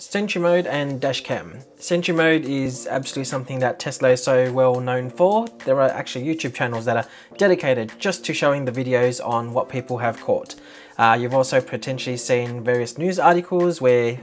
Sentry Mode and Dashcam. Sentry Mode is absolutely something that Tesla is so well known for. There are actually YouTube channels that are dedicated just to showing the videos on what people have caught. You've also potentially seen various news articles where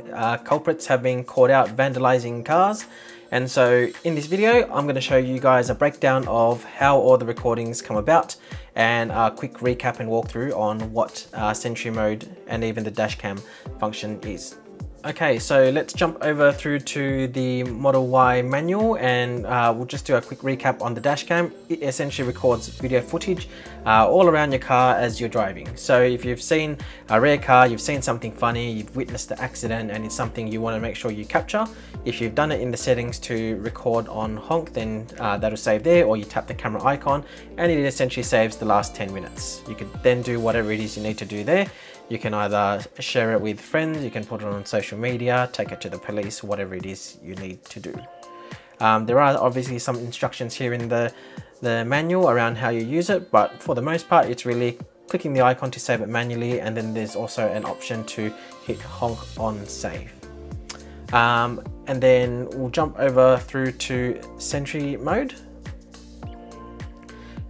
culprits have been caught out vandalizing cars. And so in this video, I'm going to show you guys a breakdown of how all the recordings come about and a quick recap and walkthrough on what Sentry Mode and even the Dashcam function is. Okay, so let's jump over through to the Model Y manual and we'll just do a quick recap on the Dashcam. It essentially records video footage all around your car as you're driving. So if you've seen a rare car, you've seen something funny, you've witnessed the accident and it's something you want to make sure you capture. If you've done it in the settings to record on honk, then that'll save there, or you tap the camera icon and it essentially saves the last 10 minutes. You could then do whatever it is you need to do there. You can either share it with friends, you can put it on social media, take it to the police, whatever it is you need to do. There are obviously some instructions here in the manual around how you use it, but for the most part, it's really clicking the icon to save it manually, and then there's also an option to hit honk on save. And then we'll jump over through to Sentry Mode.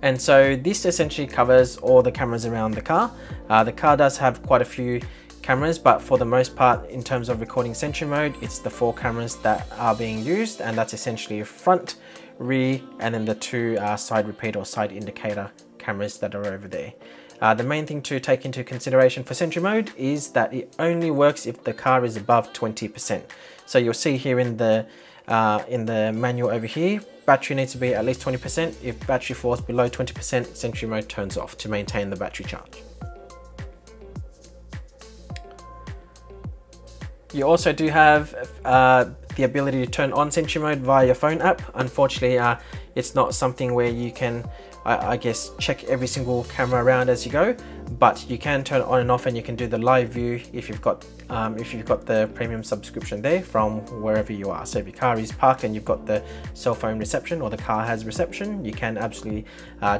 And so this essentially covers all the cameras around the car. The car does have quite a few cameras, but for the most part, in terms of recording Sentry Mode, it's the 4 cameras that are being used, and that's essentially front, rear, and then the 2 side repeater or side indicator cameras that are over there. The main thing to take into consideration for Sentry Mode is that it only works if the car is above 20%. So you'll see here in the manual over here, battery needs to be at least 20%. If battery falls below 20%, Sentry Mode turns off to maintain the battery charge. You also do have the ability to turn on Sentry Mode via your phone app. Unfortunately, it's not something where you can, I guess, check every single camera around as you go, but you can turn it on and off, and you can do the live view if you've got the premium subscription there from wherever you are. So if your car is parked and you've got the cell phone reception, or the car has reception, you can absolutely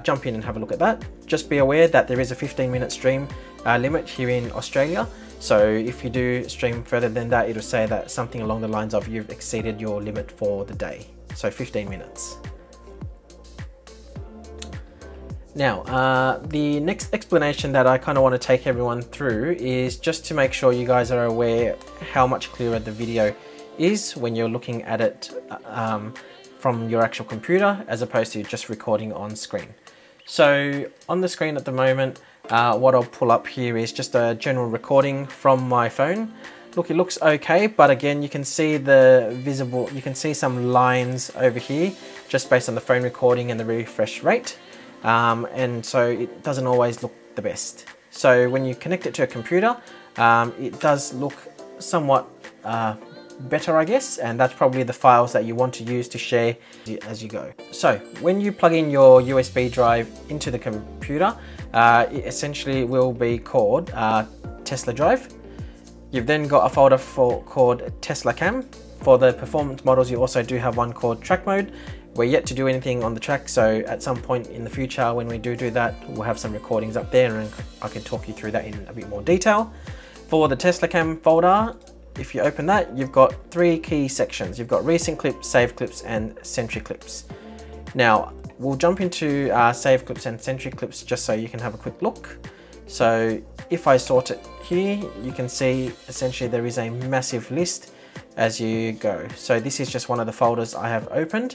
jump in and have a look at that. Just be aware that there is a 15-minute stream limit here in Australia. So if you do stream further than that, it'll say that something along the lines of you've exceeded your limit for the day. So 15 minutes. Now, the next explanation that I kind of want to take everyone through is just to make sure you guys are aware how much clearer the video is when you're looking at it from your actual computer, as opposed to just recording on screen. So on the screen at the moment, what I'll pull up here is just a general recording from my phone. Look, it looks okay, but again, you can see you can see some lines over here just based on the phone recording and the refresh rate. And so it doesn't always look the best. So when you connect it to a computer, it does look somewhat better, I guess, and that's probably the files that you want to use to share as you go. So when you plug in your USB drive into the computer, it essentially will be called Tesla Drive. You've then got a folder called Tesla Cam. For the performance models, you also do have one called Track Mode. We're yet to do anything on the track, so at some point in the future when we do that, we'll have some recordings up there and I can talk you through that in a bit more detail. For the Tesla Cam folder, if you open that, you've got 3 key sections. You've got recent clips, save clips, and Sentry clips. Now, we'll jump into save clips and Sentry clips just so you can have a quick look. So if I sort it here, you can see essentially there is a massive list as you go. So this is just one of the folders I have opened.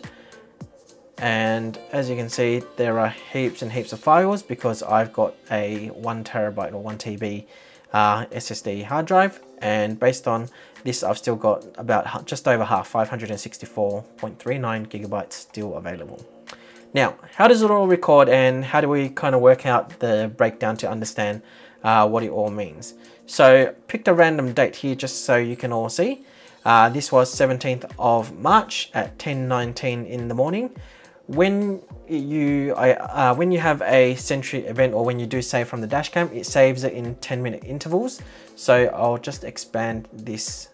And as you can see, there are heaps and heaps of files because I've got a 1 terabyte or 1 TB SSD hard drive, and based on this, I've still got about just over half, 564.39 gigabytes still available. Now, how does it all record, and how do we kind of work out the breakdown to understand what it all means? So picked a random date here just so you can all see. This was 17th of March at 10:19 in the morning. When you have a Sentry event, or when you do save from the Dashcam, it saves it in 10-minute intervals. So I'll just expand this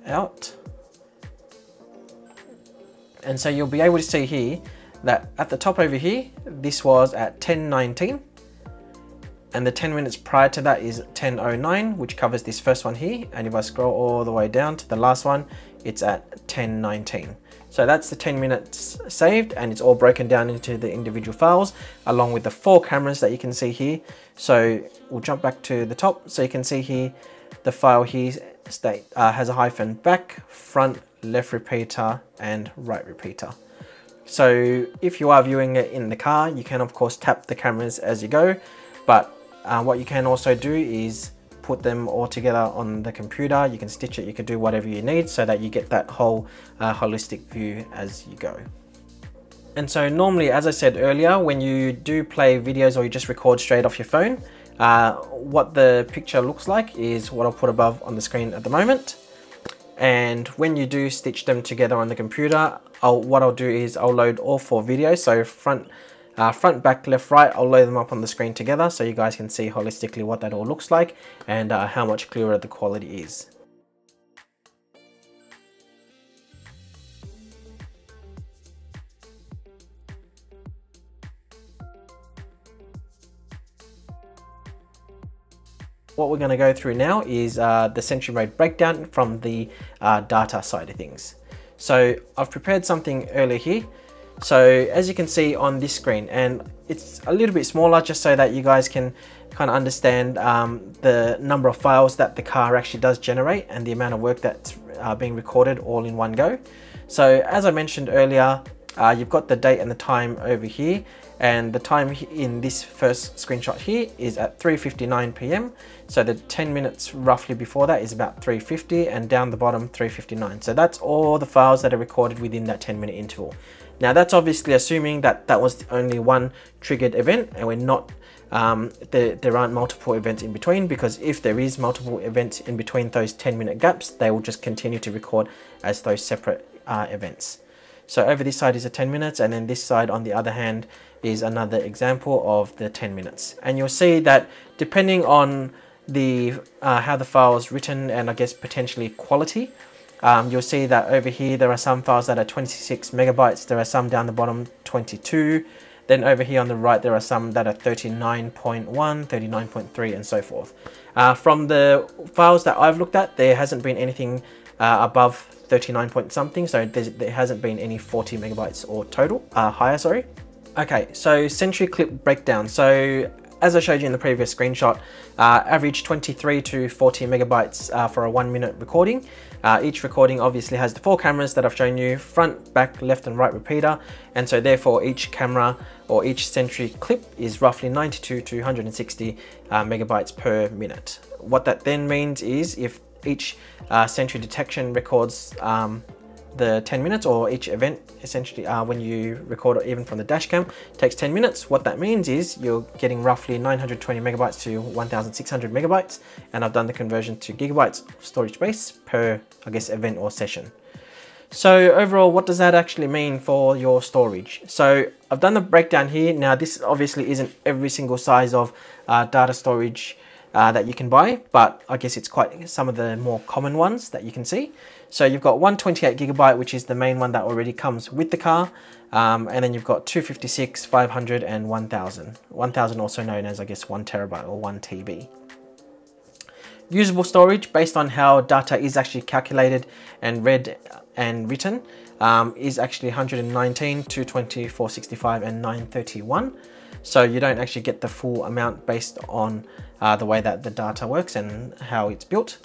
out. And so you'll be able to see here that at the top over here, this was at 10:19. and the 10 minutes prior to that is 10:09, which covers this first one here. And if I scroll all the way down to the last one, it's at 10:19. So that's the 10 minutes saved, and it's all broken down into the individual files along with the 4 cameras that you can see here. So we'll jump back to the top. So you can see here, the file here has a hyphen back, front, left repeater, and right repeater. So if you are viewing it in the car, you can of course tap the cameras as you go, but what you can also do is put them all together on the computer. You can stitch it, you can do whatever you need so that you get that whole holistic view as you go. And so normally, as I said earlier, when you do play videos or you just record straight off your phone, what the picture looks like is what I'll put above on the screen at the moment. And when you do stitch them together on the computer, what I'll do is I'll load all 4 videos. So front, back, left, right, I'll load them up on the screen together so you guys can see holistically what that all looks like and how much clearer the quality is. What we're going to go through now is the Sentry Mode breakdown from the data side of things. So I've prepared something earlier here. So as you can see on this screen, and it's a little bit smaller just so that you guys can kind of understand the number of files that the car actually does generate and the amount of work that's being recorded all in one go. So as I mentioned earlier, you've got the date and the time over here, and the time in this first screenshot here is at 3:59 p.m. So the 10 minutes roughly before that is about 3:50, and down the bottom 3:59. So that's all the files that are recorded within that 10-minute interval. Now that's obviously assuming that that was only one triggered event, and we're not there aren't multiple events in between, because if there is multiple events in between those 10-minute gaps, they will just continue to record as those separate events. So over this side is a 10 minutes, and then this side on the other hand is another example of the 10 minutes. And you'll see that depending on the how the file is written, and I guess potentially quality, you'll see that over here there are some files that are 26 megabytes, there are some down the bottom 22, then over here on the right there are some that are 39.1, 39.3 and so forth. From the files that I've looked at, there hasn't been anything above 39 point something, so there hasn't been any 40 megabytes or total, higher, sorry. Okay, so Sentry clip breakdown. So as I showed you in the previous screenshot, average 23 to 40 megabytes for a 1-minute recording. Each recording obviously has the 4 cameras that I've shown you, front, back, left and right repeater, and so therefore each camera or each Sentry clip is roughly 92 to 160 megabytes per minute. What that then means is if each Sentry detection records the 10 minutes, or each event essentially when you record it even from the dash cam takes 10 minutes, what that means is you're getting roughly 920 megabytes to 1600 megabytes, and I've done the conversion to gigabytes of storage space per, I guess, event or session. So overall, what does that actually mean for your storage? So I've done the breakdown here. Now this obviously isn't every single size of data storage that you can buy, but I guess it's quite some of the more common ones that you can see. So you've got 128 gigabyte, which is the main one that already comes with the car, and then you've got 256, 500 and 1000. 1000 also known as, I guess, 1 terabyte or 1 TB. Usable storage based on how data is actually calculated and read and written is actually 119, 220, 465 and 931. So you don't actually get the full amount based on the way that the data works and how it's built.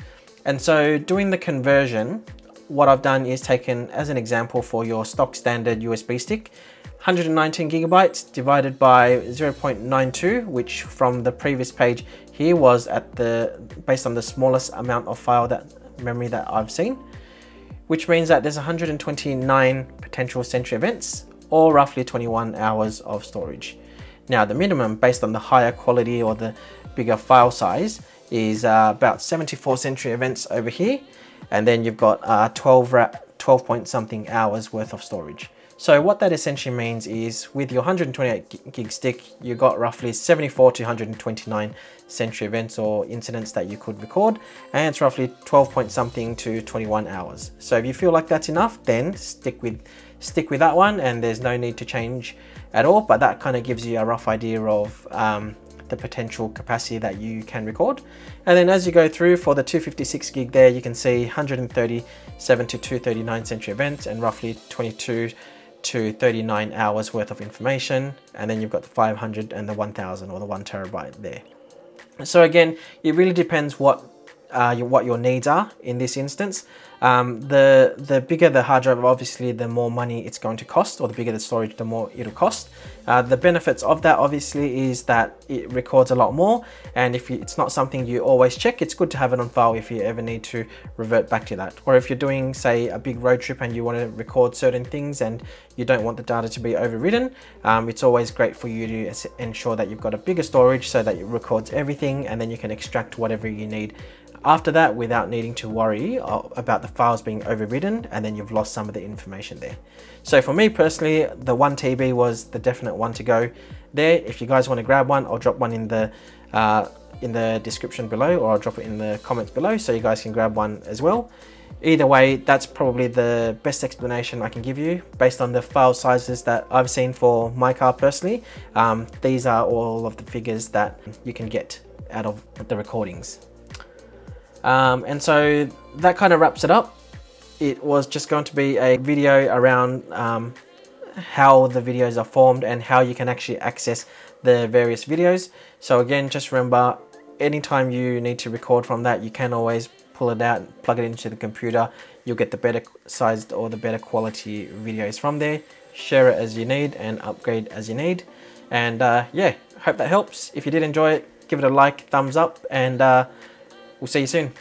And so doing the conversion, what I've done is taken as an example for your stock standard USB stick, 119 gigabytes divided by 0.92, which from the previous page here was at based on the smallest amount of file memory that I've seen, which means that there's 129 potential Sentry events, or roughly 21 hours of storage. Now the minimum based on the higher quality or the bigger file size is about 74 Sentry events over here, and then you've got 12 point something hours worth of storage. So what that essentially means is with your 128 gig stick, you got roughly 74 to 129 Sentry events or incidents that you could record, and it's roughly 12 point something to 21 hours. So if you feel like that's enough, then stick with that one, and there's no need to change at all. But that kind of gives you a rough idea of the potential capacity that you can record. And then as you go through, for the 256 gig there, you can see 137 to 239 Sentry events and roughly 22 to 39 hours worth of information. And then you've got the 500 and the 1000 or the 1 terabyte there. So again, it really depends what your needs are in this instance. The bigger the hard drive, obviously the more money it's going to cost, or the bigger the storage, the more it'll cost. The benefits of that obviously is that it records a lot more, and if it's not something you always check, it's good to have it on file if you ever need to revert back to that. Or if you're doing, say, a big road trip and you want to record certain things and you don't want the data to be overridden, it's always great for you to ensure that you've got a bigger storage so that it records everything, and then you can extract whatever you need after that without needing to worry about the files being overridden and then you've lost some of the information there. So for me personally, the 1 TB was the definite one to go there. If you guys want to grab one, I'll drop one in the description below, or I'll drop it in the comments below so you guys can grab one as well. Either way, that's probably the best explanation I can give you based on the file sizes that I've seen for my car personally. These are all of the figures that you can get out of the recordings. And so that kind of wraps it up. It was just going to be a video around how the videos are formed and how you can actually access the various videos. So again, just remember, anytime you need to record from that, you can always pull it out, plug it into the computer. You'll get the better sized or the better quality videos from there. Share it as you need and upgrade as you need. And yeah, hope that helps. If you did enjoy it, give it a like, thumbs up, and we'll see you soon.